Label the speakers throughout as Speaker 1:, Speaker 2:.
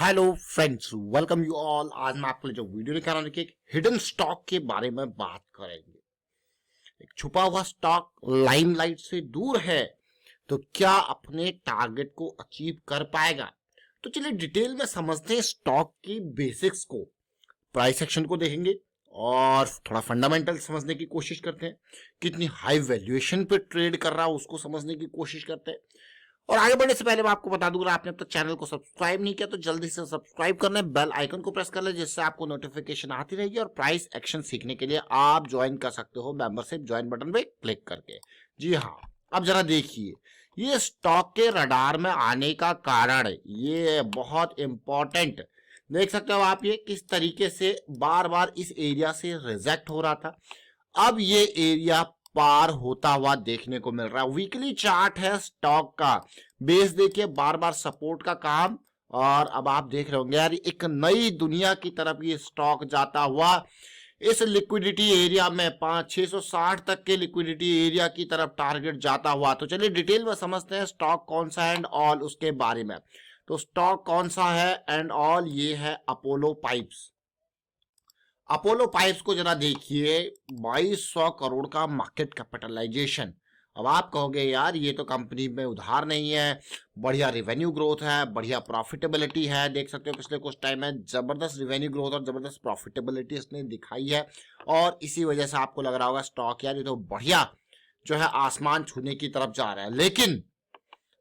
Speaker 1: Hello friends, welcome you all. आज मैं आपके लिए जो वीडियो लेकर आने की एक हिडन स्टॉक के बारे में बात करेंगे। एक छुपा हुआ स्टॉक लाइमलाइट से दूर है तो क्या अपने टारगेट को अचीव कर पाएगा। तो चलिए डिटेल में समझते हैं स्टॉक की बेसिक्स को, प्राइस एक्शन को देखेंगे और थोड़ा फंडामेंटल समझने की कोशिश करते हैं। कितनी हाई वैल्यूएशन पे ट्रेड कर रहा है उसको समझने की कोशिश करते हैं। और आगे बढ़ने से पहले मैं आपको बता दूंगा, आपने अब तक चैनल को सब्सक्राइब नहीं किया तो जल्दी से सब्सक्राइब कर लें, बेल आइकन को प्रेस कर लें जिससे आपको नोटिफिकेशन आती रहेगी। और प्राइस एक्शन सीखने के लिए आप ज्वाइन कर सकते हो मेंबरशिप ज्वाइन बटन पे क्लिक करके। जी हाँ, अब जरा देखिए ये स्टॉक के रडार में आने का कारण, ये बहुत इंपॉर्टेंट। देख सकते हो आप ये किस तरीके से बार बार इस एरिया से रिजेक्ट हो रहा था, अब ये एरिया पार होता हुआ देखने को मिल रहा है। वीकली चार्ट है स्टॉक का, बेस देखिए बार बार सपोर्ट का काम, और अब आप देख रहे होंगे यार एक नई दुनिया की तरफ ये स्टॉक जाता हुआ इस लिक्विडिटी एरिया में 660 तक के लिक्विडिटी एरिया की तरफ टारगेट जाता हुआ। तो चलिए डिटेल में समझते हैं स्टॉक कौन सा है एंड ऑल उसके बारे में। तो स्टॉक कौन सा है एंड ऑल, ये है अपोलो पाइप्स। अपोलो पाइप्स को जरा देखिए, 2200 करोड़ का मार्केट कैपिटलाइजेशन। अब आप कहोगे यार ये तो कंपनी में उधार नहीं है, बढ़िया रेवेन्यू ग्रोथ है, बढ़िया प्रॉफिटेबिलिटी है। देख सकते हो पिछले कुछ टाइम में जबरदस्त रेवेन्यू ग्रोथ और जबरदस्त प्रॉफिटेबिलिटी इसने दिखाई है, और इसी वजह से आपको लग रहा होगा स्टॉक यार ये तो बढ़िया जो है आसमान छूने की तरफ जा रहा है।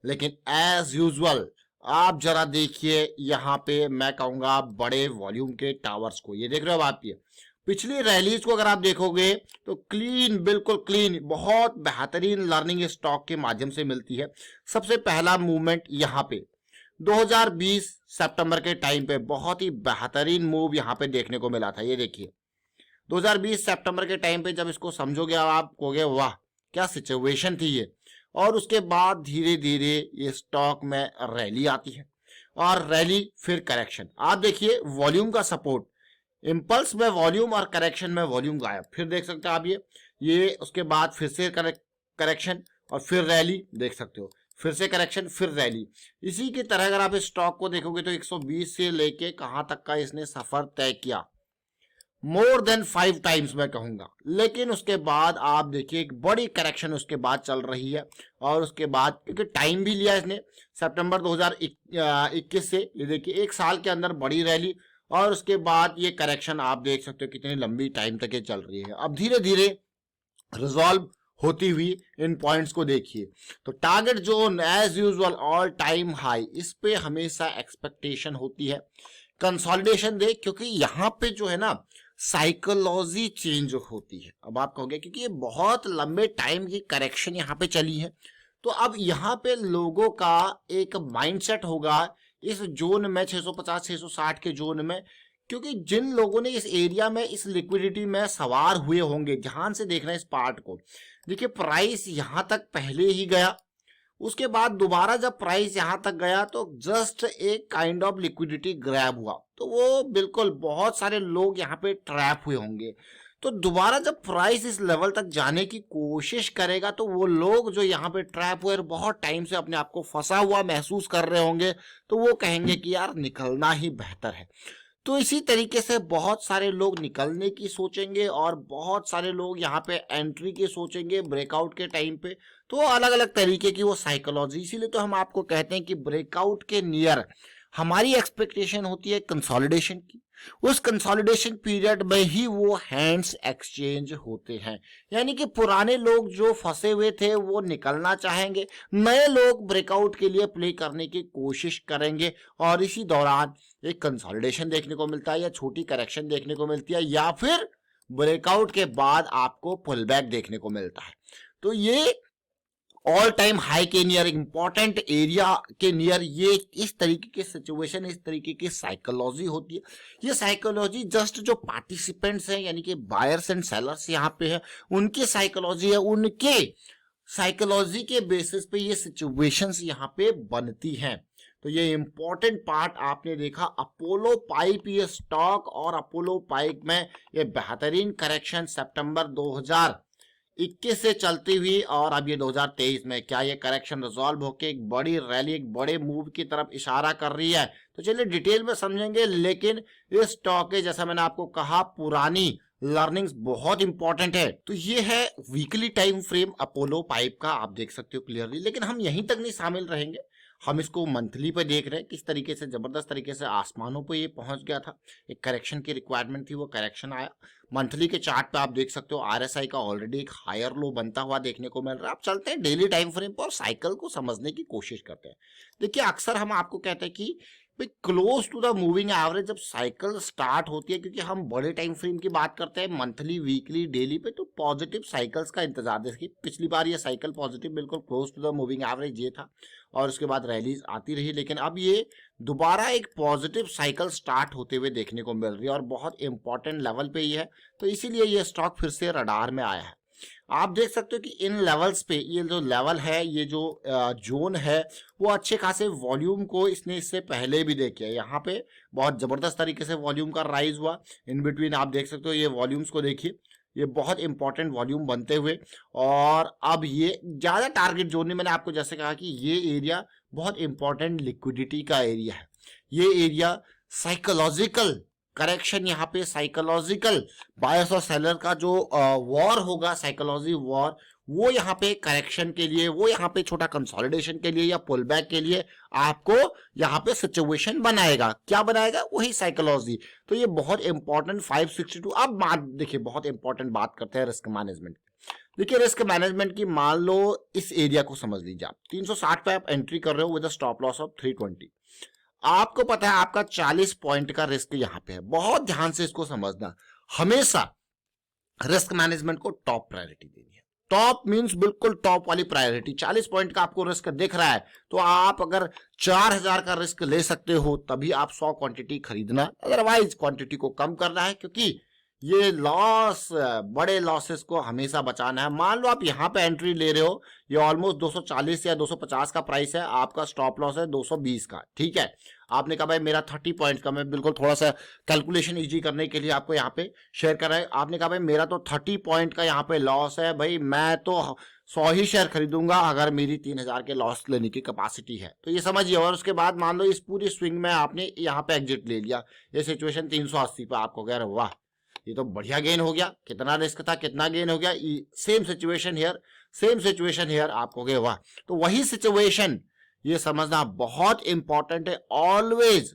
Speaker 1: लेकिन एज यूजुअल आप जरा देखिए यहाँ पे मैं कहूंगा बड़े वॉल्यूम के टावर्स को, ये देख रहे हो आप। ये पिछली रैलीज को अगर आप देखोगे तो क्लीन, बिल्कुल क्लीन, बहुत बेहतरीन लर्निंग स्टॉक के माध्यम से मिलती है। सबसे पहला मूवमेंट यहाँ पे 2020 सितंबर के टाइम पे बहुत ही बेहतरीन मूव यहाँ पे देखने को मिला था। ये देखिए 2020 सितंबर के टाइम पे जब इसको समझोगे आप कहोगे वाह क्या सिचुएशन थी ये। और उसके बाद धीरे धीरे ये स्टॉक में रैली आती है और रैली फिर करेक्शन। आप देखिए वॉल्यूम का सपोर्ट, इंपल्स में वॉल्यूम और करेक्शन में वॉल्यूम गायब। फिर देख सकते हो आप ये उसके बाद फिर से करेक्शन और फिर रैली, देख सकते हो फिर से करेक्शन फिर रैली। इसी की तरह अगर आप इस स्टॉक को देखोगे तो 120 से लेके कहां तक का इसने सफर तय किया, मोर देन 5 टाइम्स मैं कहूंगा। लेकिन उसके बाद आप देखिए एक बड़ी करेक्शन उसके बाद चल रही है, और उसके बाद क्योंकि टाइम भी लिया इसने सितंबर 2021 से, ये देखिए एक साल के अंदर बड़ी रैली, और उसके बाद ये करेक्शन आप देख सकते हो कितनी लंबी टाइम तक ये चल रही है। अब धीरे धीरे रिजॉल्व होती हुई इन पॉइंट्स को देखिए। तो target zone as usual all time high, इस पे हमेशा एक्सपेक्टेशन होती है कंसोलिडेशन दे, क्योंकि यहाँ पे जो है ना साइकोलॉजी चेंज होती है। अब आप कहोगे क्योंकि ये बहुत लंबे टाइम की करेक्शन यहाँ पे चली है, तो अब यहाँ पे लोगों का एक माइंडसेट होगा इस जोन में 650 660 के जोन में, क्योंकि जिन लोगों ने इस एरिया में इस लिक्विडिटी में सवार हुए होंगे, ध्यान से देखना इस पार्ट को। देखिए प्राइस यहाँ तक पहले ही गया, उसके बाद दोबारा जब प्राइस यहां तक गया तो जस्ट एक काइंड ऑफ लिक्विडिटी ग्रैब हुआ, तो वो बिल्कुल बहुत सारे लोग यहाँ पे ट्रैप हुए होंगे। तो दोबारा जब प्राइस इस लेवल तक जाने की कोशिश करेगा तो वो लोग जो यहाँ पे ट्रैप हुए बहुत टाइम से अपने आप को फंसा हुआ महसूस कर रहे होंगे, तो वो कहेंगे कि यार निकलना ही बेहतर है। तो इसी तरीके से बहुत सारे लोग निकलने की सोचेंगे और बहुत सारे लोग यहाँ पे एंट्री की सोचेंगे ब्रेकआउट के टाइम पे। तो अलग अलग तरीके की वो साइकोलॉजी, इसीलिए तो हम आपको कहते हैं कि ब्रेकआउट के नियर हमारी एक्सपेक्टेशन होती है कंसोलिडेशन की। उस कंसोलिडेशन पीरियड में ही वो हैंड्स एक्सचेंज होते हैं, यानी कि पुराने लोग जो फंसे हुए थे वो निकलना चाहेंगे, नए लोग ब्रेकआउट के लिए प्ले करने की कोशिश करेंगे, और इसी दौरान एक कंसोलिडेशन देखने को मिलता है या छोटी करेक्शन देखने को मिलती है, या फिर ब्रेकआउट के बाद आपको पुल बैक देखने को मिलता है। तो ये ऑल टाइम हाई के नियर, इंपॉर्टेंट एरिया के नियर ये इस तरीके की सिचुएशन, इस तरीके की साइकोलॉजी होती है। ये साइकोलॉजी जस्ट जो पार्टिसिपेंट्स हैं यानी कि बायर्स एंड सेलर्स यहाँ पे है, उनकी साइकोलॉजी है, उनके साइकोलॉजी के बेसिस पे ये सिचुएशंस यहाँ पे बनती हैं। तो ये इंपॉर्टेंट पार्ट आपने देखा अपोलो पाइप, ये स्टॉक और अपोलो पाइप में ये बेहतरीन करेक्शन सितंबर 2021 से चलती हुई, और अब ये 2023 में क्या ये करेक्शन रिजॉल्व होकर एक बड़ी रैली, एक बड़े मूव की तरफ इशारा कर रही है। तो चलिए डिटेल में समझेंगे, लेकिन इस स्टॉक के जैसा मैंने आपको कहा पुरानी लर्निंग्स बहुत इंपॉर्टेंट है। तो ये है weekly time frame Apollo pipe का, आप देख सकते हो क्लियरली, लेकिन हम यहीं तक नहीं शामिल रहेंगे, हम इसको मंथली पे देख रहे हैं किस तरीके से जबरदस्त तरीके से आसमानों पे ये पहुंच गया था। एक करेक्शन की रिक्वायरमेंट थी, वो करेक्शन आया। मंथली के चार्ट पे आप देख सकते हो आरएसआई का ऑलरेडी एक हायर लो बनता हुआ देखने को मिल रहा है। आप चलते हैं डेली टाइम फ्रेम पर और साइकिल को समझने की कोशिश करते हैं। देखिए अक्सर हम आपको कहते हैं कि भाई close to the moving average जब साइकिल स्टार्ट होती है, क्योंकि हम बड़े टाइम फ्रेम की बात करते हैं मंथली वीकली डेली पे, तो पॉजिटिव साइकिल्स का इंतजार। देखिए पिछली बार ये साइकिल पॉजिटिव बिल्कुल close to the moving average ये था और उसके बाद रैलीज आती रही, लेकिन अब ये दोबारा एक पॉजिटिव साइकिल स्टार्ट होते हुए देखने को मिल रही है और बहुत इंपॉर्टेंट लेवल पे ही है। तो इसीलिए ये स्टॉक फिर से रडार में आया है। आप देख सकते हो कि इन लेवल्स पे ये जो लेवल है, ये जो जोन है, वो अच्छे खासे वॉल्यूम को इसने इससे पहले भी देखा है। यहाँ पे बहुत जबरदस्त तरीके से वॉल्यूम का राइज हुआ। इन बिटवीन आप देख सकते हो ये वॉल्यूम्स को देखिए, ये बहुत इंपॉर्टेंट वॉल्यूम बनते हुए, और अब ये ज्यादा टारगेट जोन में मैंने आपको जैसे कहा कि ये एरिया बहुत इंपॉर्टेंट लिक्विडिटी का एरिया है। ये एरिया साइकोलॉजिकल करेक्शन, यहाँ पे साइकोलॉजिकल बायर्स और सेलर का जो वॉर होगा, साइकोलॉजी वॉर, वो यहाँ पे करेक्शन के लिए, वो यहाँ पे छोटा कंसोलिडेशन के लिए या पुल बैक के लिए आपको यहाँ पे सिचुएशन बनाएगा। क्या बनाएगा? वही साइकोलॉजी। तो ये बहुत इंपॉर्टेंट 562। अब बात देखिए, बहुत इंपॉर्टेंट बात करते हैं रिस्क मैनेजमेंट। देखिए रिस्क मैनेजमेंट की, मान लो इस एरिया को समझ लीजिए, आप 360 पे आप एंट्री कर रहे हो विद स्टॉप लॉस ऑफ 320। आपको पता है आपका 40 पॉइंट का रिस्क यहाँ पे है। बहुत ध्यान से इसको समझना, हमेशा रिस्क मैनेजमेंट को टॉप प्रायोरिटी देनी है। टॉप मींस बिल्कुल टॉप वाली प्रायोरिटी। 40 पॉइंट का आपको रिस्क दिख रहा है तो आप अगर 4000 का रिस्क ले सकते हो तभी आप 100 क्वांटिटी खरीदना, अदरवाइज क्वांटिटी को कम करना है, क्योंकि ये लॉस, बड़े लॉसेस को हमेशा बचाना है। मान लो आप यहाँ पे एंट्री ले रहे हो, ये ऑलमोस्ट 240 या 250 का प्राइस है, आपका स्टॉप लॉस है 220 का, ठीक है। आपने कहा भाई मेरा 30 पॉइंट का, मैं बिल्कुल थोड़ा सा कैलकुलेशन इजी करने के लिए आपको यहाँ पे शेयर कर रहा है। आपने कहा भाई मेरा तो 30 पॉइंट का यहाँ पे लॉस है, भाई मैं तो 100 ही शेयर खरीदूंगा अगर मेरी 3000 के लॉस लेने की कैपेसिटी है, तो ये समझिए। और उसके बाद मान लो इस पूरी स्विंग में आपने यहाँ पे एग्जिट ले लिया, ये सिचुएशन 380 पे, आपको कह रहे वाह ये तो बढ़िया गेन हो गया, कितना रिस्क था कितना गेन हो गया। Same situation here, same situation here, आपको कहे वाह। तो वही सिचुएशन, ये समझना बहुत इंपॉर्टेंट है। Always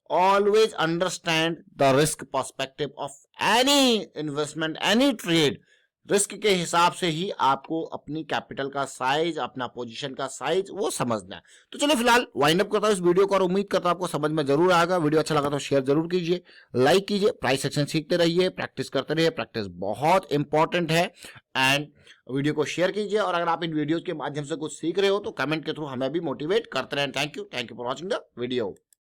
Speaker 1: always understand the risk perspective of any investment, any trade. Risk के हिसाब से ही आपको अपनी कैपिटल का साइज, अपना पोजीशन का साइज वो समझना है। तो चलो फिलहाल वाइंड अप करता हूं इस वीडियो को और उम्मीद करता हूं आपको समझ में जरूर आएगा। वीडियो अच्छा लगा तो शेयर जरूर कीजिए, लाइक कीजिए, प्राइस सेक्शन सीखते रहिए, प्रैक्टिस करते रहिए, प्रैक्टिस बहुत इंपॉर्टेंट है। एंड वीडियो को शेयर कीजिए, और अगर आप इन वीडियो के माध्यम से कुछ सीख रहे हो तो कमेंट के थ्रू हमें भी मोटिवेट करते रहें। Thank you for watching the video.